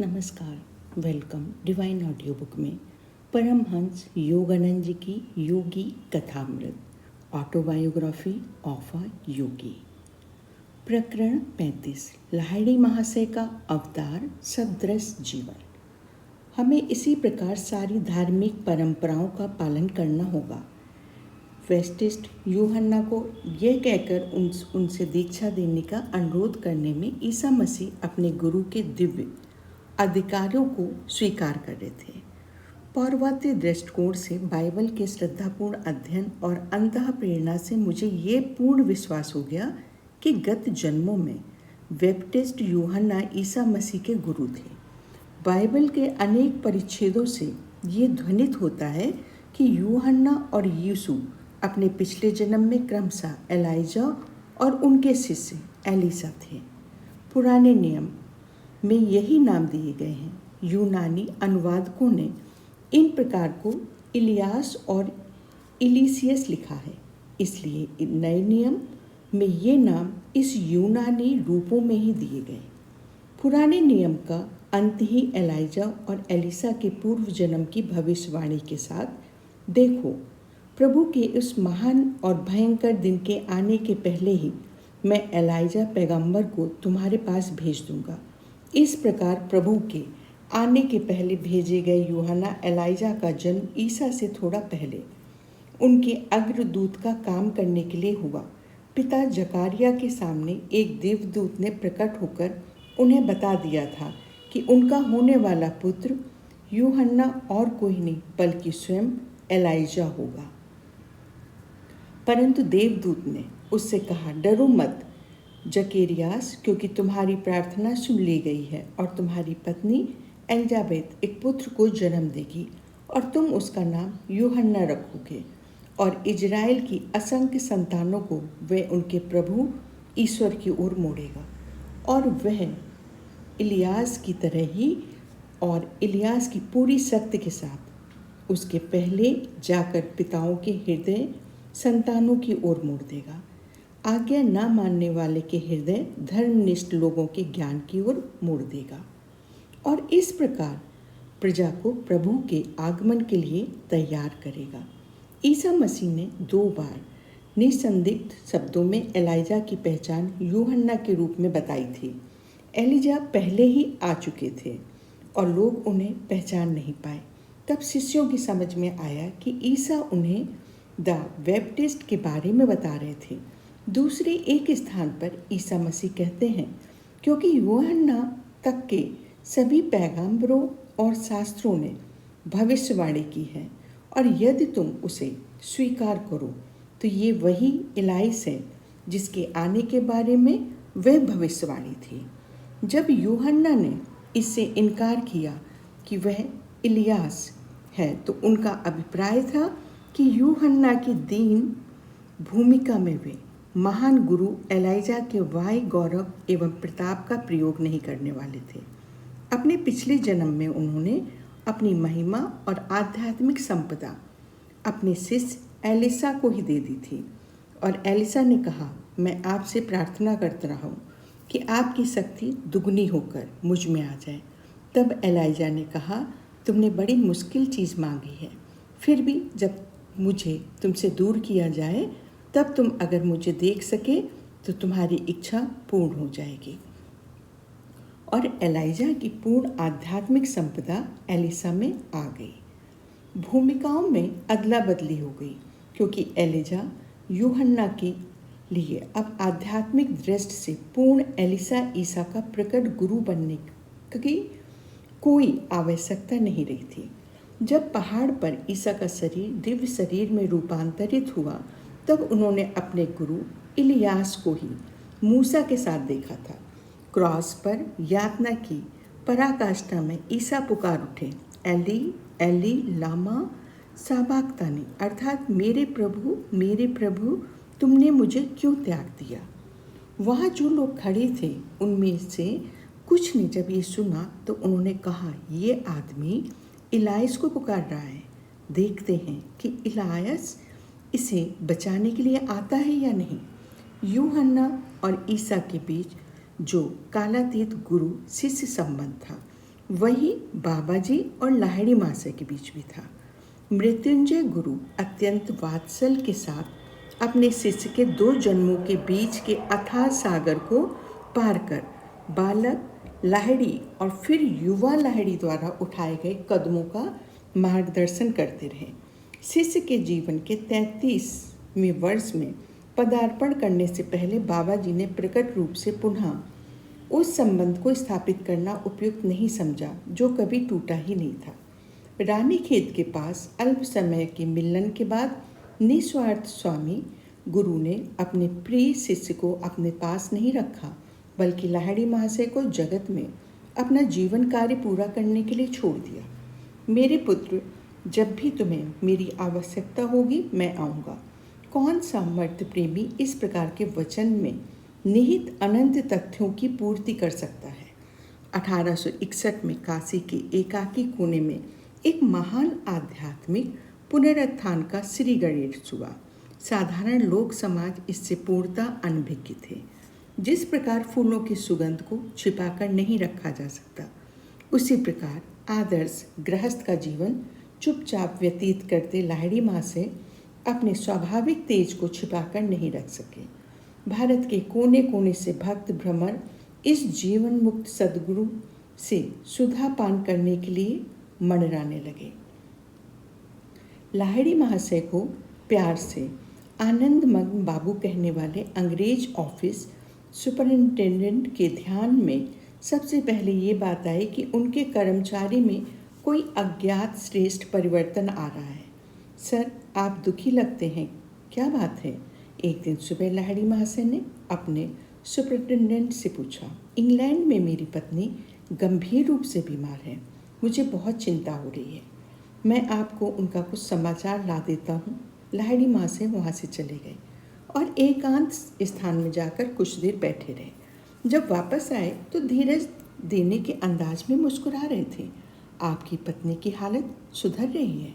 नमस्कार, welcome divine audio book में परमहंस योगानंद जी की योगी कथामृत ऑटोबायोग्राफी ऑफ अ योगी। प्रकरण 35 लाहिड़ी महाशय का अवतार सदृश जीवन। हमें इसी प्रकार सारी धार्मिक परंपराओं का पालन करना होगा। वेस्टिस्ट यूहन्ना को यह कहकर उनसे दीक्षा देने का अनुरोध करने में ईसा मसीह अपने गुरु के दिव्य अधिकारों को स्वीकार कर रहे थे। पौर्वात्य दृष्टिकोण से बाइबल के श्रद्धापूर्ण अध्ययन और अंतः प्रेरणा से मुझे ये पूर्ण विश्वास हो गया कि गत जन्मों में बैप्टिस्ट यूहन्ना ईसा मसीह के गुरु थे। बाइबल के अनेक परिच्छेदों से ये ध्वनित होता है कि यूहन्ना और यीशु अपने पिछले जन्म में क्रमशः एलाइजा और उनके शिष्य एलिसा थे। पुराने नियम में यही नाम दिए गए हैं। यूनानी अनुवादकों ने इन प्रकार को इलियास और इलीसियस लिखा है, इसलिए नए नियम में ये नाम इस यूनानी रूपों में ही दिए गए। पुराने नियम का अंत ही एलाइजा और एलिसा के पूर्व जन्म की भविष्यवाणी के साथ देखो, प्रभु के उस महान और भयंकर दिन के आने के पहले ही मैं एलाइजा पैगंबर को तुम्हारे पास भेज दूंगा। इस प्रकार प्रभु के आने के पहले भेजे गए यूहन्ना एलाइजा का जन्म ईसा से थोड़ा पहले उनके अग्रदूत का काम करने के लिए हुआ। पिता जकारिया के सामने एक देवदूत ने प्रकट होकर उन्हें बता दिया था कि उनका होने वाला पुत्र यूहन्ना और कोई नहीं बल्कि स्वयं एलाइजा होगा। परंतु देवदूत ने उससे कहा, डरो मत जकेरियास, क्योंकि तुम्हारी प्रार्थना सुन ली गई है और तुम्हारी पत्नी एलिजाबेथ एक पुत्र को जन्म देगी और तुम उसका नाम यूहन्ना रखोगे और इजराइल की असंख्य संतानों को वह उनके प्रभु ईश्वर की ओर मोड़ेगा और वह इलियास की तरह ही और इलियास की पूरी शक्ति के साथ उसके पहले जाकर पिताओं के हृदय संतानों की ओर मोड़ देगा। आज्ञा न मानने वाले के हृदय धर्मनिष्ठ लोगों के ज्ञान की ओर मोड़ देगा और इस प्रकार प्रजा को प्रभु के आगमन के लिए तैयार करेगा। ईसा मसीह ने 2 बार निसंदिग्ध शब्दों में एलाइजा की पहचान यूहन्ना के रूप में बताई थी। एलिजा पहले ही आ चुके थे और लोग उन्हें पहचान नहीं पाए। तब शिष्यों की समझ में आया कि ईसा उन्हें द बैप्टिस्ट के बारे में बता रहे थे। दूसरे एक स्थान पर ईसा मसीह कहते हैं, क्योंकि यूहन्ना तक के सभी पैगंबरों और शास्त्रों ने भविष्यवाणी की है और यदि तुम उसे स्वीकार करो तो ये वही इलाइस है जिसके आने के बारे में वह भविष्यवाणी थी। जब यूहन्ना ने इससे इनकार किया कि वह इलियास है तो उनका अभिप्राय था कि यूहन्ना की दीन भूमिका में वे महान गुरु एलाइजा के वाय गौरव एवं प्रताप का प्रयोग नहीं करने वाले थे। अपने पिछले जन्म में उन्होंने अपनी महिमा और आध्यात्मिक संपदा अपने शिष्य एलिसा को ही दे दी थी और एलिसा ने कहा, मैं आपसे प्रार्थना करता रहा हूँ कि आपकी शक्ति दुगनी होकर मुझ में आ जाए। तब एलाइजा ने कहा, तुमने बड़ी मुश्किल चीज़ मांगी है, फिर भी जब मुझे तुमसे दूर किया जाए तब तुम अगर मुझे देख सके तो तुम्हारी इच्छा पूर्ण हो जाएगी। और एलाइजा की पूर्ण आध्यात्मिक संपदा एलिसा में आ गई। भूमिकाओं में अदला बदली हो गई, क्योंकि एलिजा यूहन्ना के लिए अब आध्यात्मिक दृष्टि से पूर्ण एलिसा ईसा का प्रकट गुरु बनने की कोई आवश्यकता नहीं रही थी। जब पहाड़ पर ईसा का शरीर दिव्य शरीर में रूपांतरित हुआ तब उन्होंने अपने गुरु इलियास को ही मूसा के साथ देखा था। क्रॉस पर यातना की पराकाष्ठा में ईसा पुकार उठे, एली एली लामा साबाक्तानी, अर्थात मेरे प्रभु तुमने मुझे क्यों त्याग दिया। वहाँ जो लोग खड़े थे उनमें से कुछ ने जब ये सुना तो उन्होंने कहा, ये आदमी इलाइस को पुकार रहा है। देखते हैं कि इलायस इसे बचाने के लिए आता है या नहीं। यूहन्ना और ईसा के बीच जो कालातीत गुरु शिष्य संबंध था वही बाबा जी और लाहिड़ी महाशय के बीच भी था। मृत्युंजय गुरु अत्यंत वात्सल्य के साथ अपने शिष्य के 2 जन्मों के बीच के अथाह सागर को पार कर बालक लाहिड़ी और फिर युवा लाहिड़ी द्वारा उठाए गए कदमों का मार्गदर्शन करते रहे। शिष्य के जीवन के 33वें वर्ष में पदार्पण करने से पहले बाबा जी ने प्रकट रूप से पुनः उस संबंध को स्थापित करना उपयुक्त नहीं समझा जो कभी टूटा ही नहीं था। रानीखेत के पास अल्प समय के मिलन के बाद निस्वार्थ स्वामी गुरु ने अपने प्रिय शिष्य को अपने पास नहीं रखा, बल्कि लाहिड़ी महाशय को जगत में अपना जीवन कार्य पूरा करने के लिए छोड़ दिया। मेरे पुत्र, जब भी तुम्हें मेरी आवश्यकता होगी मैं आऊँगा। कौन सा मर्द प्रेमी इस प्रकार के वचन में निहित अनंत तथ्यों की पूर्ति कर सकता है। 1861 में काशी के एकाकी कोने में एक महान आध्यात्मिक पुनरुत्थान का श्री गणेश हुआ। साधारण लोक समाज इससे पूर्णतः अनभिज्ञ थे। जिस प्रकार फूलों की सुगंध को छिपाकर नहीं रखा जा सकता, उसी प्रकार आदर्श गृहस्थ का जीवन चुपचाप व्यतीत करते लाहिड़ी महाशय अपने स्वाभाविक तेज को छिपाकर नहीं रख सके। भारत के कोने कोने से भक्त भ्रमर इस जीवन मुक्त सद्गुरु से सुधा पान करने के लिए मंडराने लगे। लाहिड़ी महाशय को प्यार से आनंदमग्न बाबू कहने वाले अंग्रेज ऑफिस सुपरिंटेंडेंट के ध्यान में सबसे पहले ये बात आई कि उनके कर्मचारी में कोई अज्ञात श्रेष्ठ परिवर्तन आ रहा है। सर, आप दुखी लगते हैं, क्या बात है? एक दिन सुबह लाहिड़ी महाशय ने अपने सुपरिंटेंडेंट से पूछा। इंग्लैंड में मेरी पत्नी गंभीर रूप से बीमार है, मुझे बहुत चिंता हो रही है। मैं आपको उनका कुछ समाचार ला देता हूँ। लाहिड़ी महाशय वहाँ से चले गए और एकांत स्थान में जाकर कुछ देर बैठे रहे। जब वापस आए तो धीरज देने के अंदाज में मुस्कुरा रहे थे। आपकी पत्नी की हालत सुधर रही है,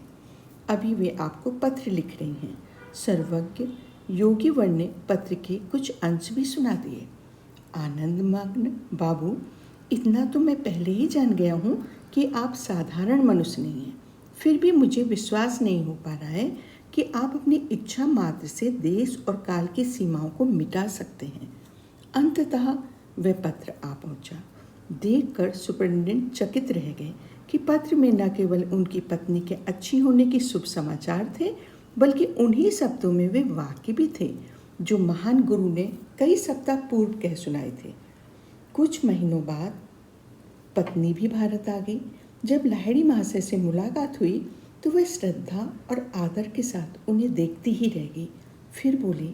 अभी वे आपको पत्र लिख रही हैं। सर्वज्ञ योगी वर ने पत्र के कुछ अंश भी सुना दिए। आनंदमग्न बाबू, इतना तो मैं पहले ही जान गया हूँ कि आप साधारण मनुष्य नहीं हैं, फिर भी मुझे विश्वास नहीं हो पा रहा है कि आप अपनी इच्छा मात्र से देश और काल की सीमाओं को मिटा सकते हैं। अंततः वह पत्र आ पहुंचा। देखकर सुपरिटेंडेंट चकित रह गए कि पत्र में न केवल उनकी पत्नी के अच्छी होने के शुभ समाचार थे, बल्कि उन्हीं शब्दों में वे वाक्य भी थे जो महान गुरु ने कई सप्ताह पूर्व कह सुनाए थे। कुछ महीनों बाद पत्नी भी भारत आ गई। जब लाहिड़ी महाशय से मुलाकात हुई तो वह श्रद्धा और आदर के साथ उन्हें देखती ही रह गई। फिर बोली,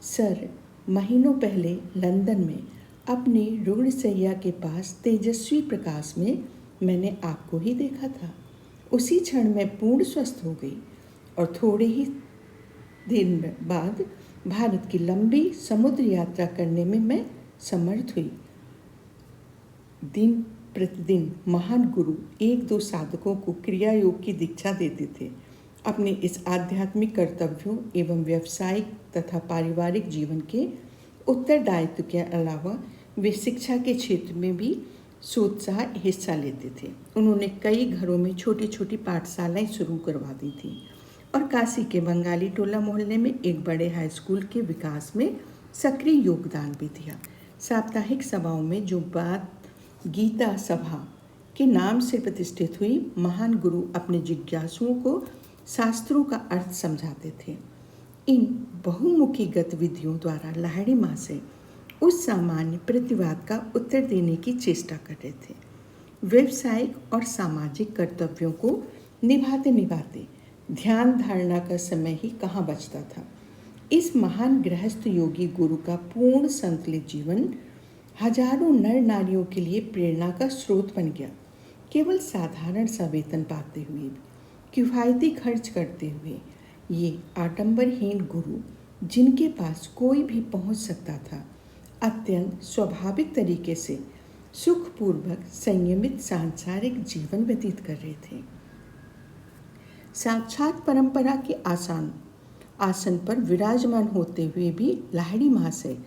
सर, महीनों पहले लंदन में अपनी रुग्णशैया के पास तेजस्वी प्रकाश में मैंने आपको ही देखा था। उसी क्षण मैं पूर्ण स्वस्थ हो गई और थोड़े ही दिन बाद भारत की लंबी समुद्र यात्रा करने में मैं समर्थ हुई। दिन प्रतिदिन महान गुरु 1-2 साधकों को क्रिया योग की दीक्षा देते थे। अपने इस आध्यात्मिक कर्तव्यों एवं व्यावसायिक तथा पारिवारिक जीवन के उत्तरदायित्व के अलावा वे शिक्षा के क्षेत्र में भी सोत्साह हिस्सा लेते थे। उन्होंने कई घरों में छोटी छोटी पाठशालाएं शुरू करवा दी थी और काशी के बंगाली टोला मोहल्ले में एक बड़े हाई स्कूल के विकास में सक्रिय योगदान भी दिया। साप्ताहिक सभाओं में जो बात गीता सभा के नाम से प्रतिष्ठित हुई, महान गुरु अपने जिज्ञासुओं को शास्त्रों का अर्थ समझाते थे। इन बहुमुखी गतिविधियों द्वारा लाहिड़ी महाशय उस सामान्य प्रतिवाद का उत्तर देने की चेष्टा कर रहे थे। व्यावसायिक और सामाजिक कर्तव्यों को निभाते निभाते ध्यान धारणा का समय ही कहाँ बचता था। इस महान गृहस्थ योगी गुरु का पूर्ण संतुलित जीवन हजारों नर नारियों के लिए प्रेरणा का स्रोत बन गया। केवल साधारण सा वेतन पाते हुए भी, किफ़ायती खर्च करते हुए, ये आडंबरहीन गुरु जिनके पास कोई भी पहुंच सकता था, अत्यंत स्वाभाविक तरीके से सुखपूर्वक संयमित सांसारिक जीवन व्यतीत कर रहे थे। साक्षात परंपरा के आसन पर विराजमान होते हुए भी लाहिड़ी महाशय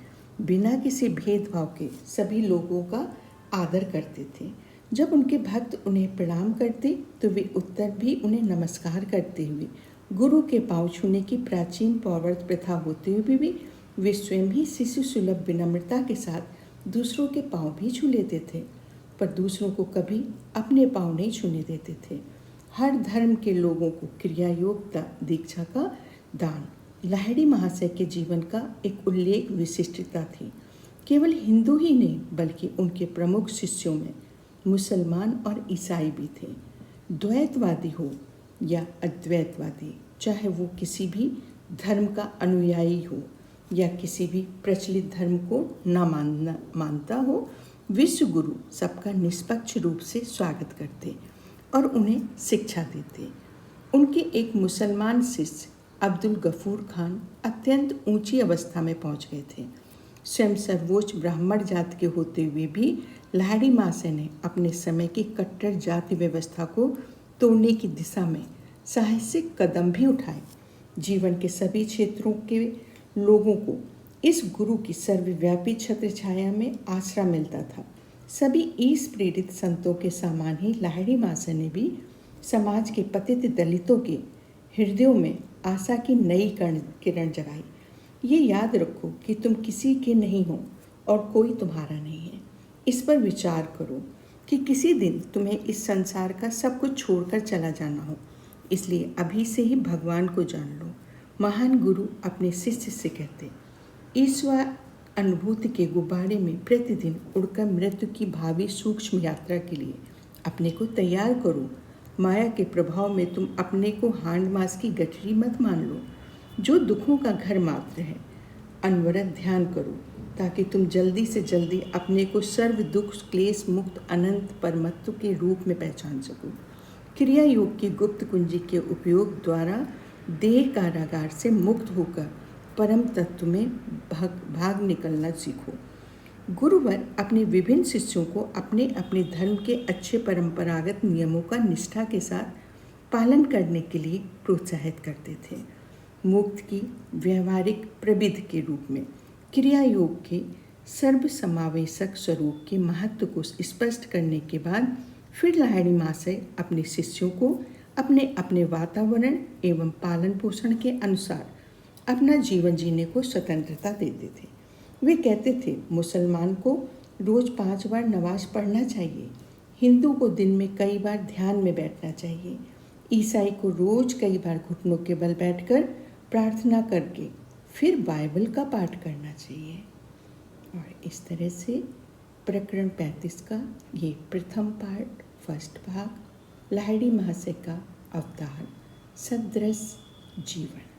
बिना किसी भेदभाव के सभी लोगों का आदर करते थे। जब उनके भक्त उन्हें प्रणाम करते तो वे उत्तर भी उन्हें नमस्कार करते हुए गुरु के पांव छूने की प्राचीन पौवर्त प्रथा होते हुए भी वे स्वयं ही शिशु सुलभ विनम्रता के साथ दूसरों के पांव भी छू लेते थे, पर दूसरों को कभी अपने पांव नहीं छूने देते थे। हर धर्म के लोगों को क्रिया योग दीक्षा का दान लाहिड़ी महाशय के जीवन का एक उल्लेख विशिष्टता थी। केवल हिंदू ही नहीं बल्कि उनके प्रमुख शिष्यों में मुसलमान और ईसाई भी थे। द्वैतवादी हो या अद्वैतवादी, चाहे वो किसी भी धर्म का अनुयायी हो या किसी भी प्रचलित धर्म को न मानता हो, विश्व गुरु सबका निष्पक्ष रूप से स्वागत करते और उन्हें शिक्षा देते। उनके एक मुसलमान शिष्य अब्दुल गफूर खान अत्यंत ऊंची अवस्था में पहुंच गए थे। स्वयं सर्वोच्च ब्राह्मण जाति के होते हुए भी लाहिड़ी महाशय ने अपने समय की कट्टर जाति व्यवस्था को तोड़ने की दिशा में साहसिक कदम भी उठाए। जीवन के सभी क्षेत्रों के लोगों को इस गुरु की सर्वव्यापी छत्र छाया में आसरा मिलता था। सभी ईश प्रेरित संतों के समान ही लाहिड़ी महाशय ने भी समाज के पतित दलितों के हृदयों में आशा की नई किरण जगाई। ये याद रखो कि तुम किसी के नहीं हो और कोई तुम्हारा नहीं है। इस पर विचार करो कि किसी दिन तुम्हें इस संसार का सब कुछ छोड़कर चला जाना हो, इसलिए अभी से ही भगवान को जान लो। महान गुरु अपने शिष्य से कहते, ईश्वर अनुभूति के गुब्बारे में प्रतिदिन उड़कर मृत्यु की भावी सूक्ष्म यात्रा के लिए अपने को तैयार करो। माया के प्रभाव में तुम अपने को हांड मास की गठरी मत मान लो, जो दुखों का घर मात्र है। अनवरत ध्यान करो ताकि तुम जल्दी से जल्दी अपने को सर्व दुख क्लेश मुक्त अनंत परमत्व के रूप में पहचान सको। क्रिया योग की गुप्त कुंजी के उपयोग द्वारा देह कारागार से मुक्त होकर परम तत्व में भाग निकलना सीखो। गुरुवर अपने विभिन्न शिष्यों को अपने अपने धर्म के अच्छे परंपरागत नियमों का निष्ठा के साथ पालन करने के लिए प्रोत्साहित करते थे। मुक्त की व्यवहारिक प्रविधि के रूप में क्रिया योग के सर्वसमावेशक स्वरूप के महत्व को स्पष्ट करने के बाद फिर लाहिड़ी महाशय अपने शिष्यों को अपने अपने वातावरण एवं पालन पोषण के अनुसार अपना जीवन जीने को स्वतंत्रता देते थे। वे कहते थे, मुसलमान को रोज़ 5 बार नमाज पढ़ना चाहिए, हिंदू को दिन में कई बार ध्यान में बैठना चाहिए, ईसाई को रोज़ कई बार घुटनों के बल बैठकर प्रार्थना करके फिर बाइबल का पाठ करना चाहिए। और इस तरह से प्रकरण 35 का ये प्रथम पार्ट, फर्स्ट भाग, लाहिड़ी महाशय का अवतार, सदृश जीवन।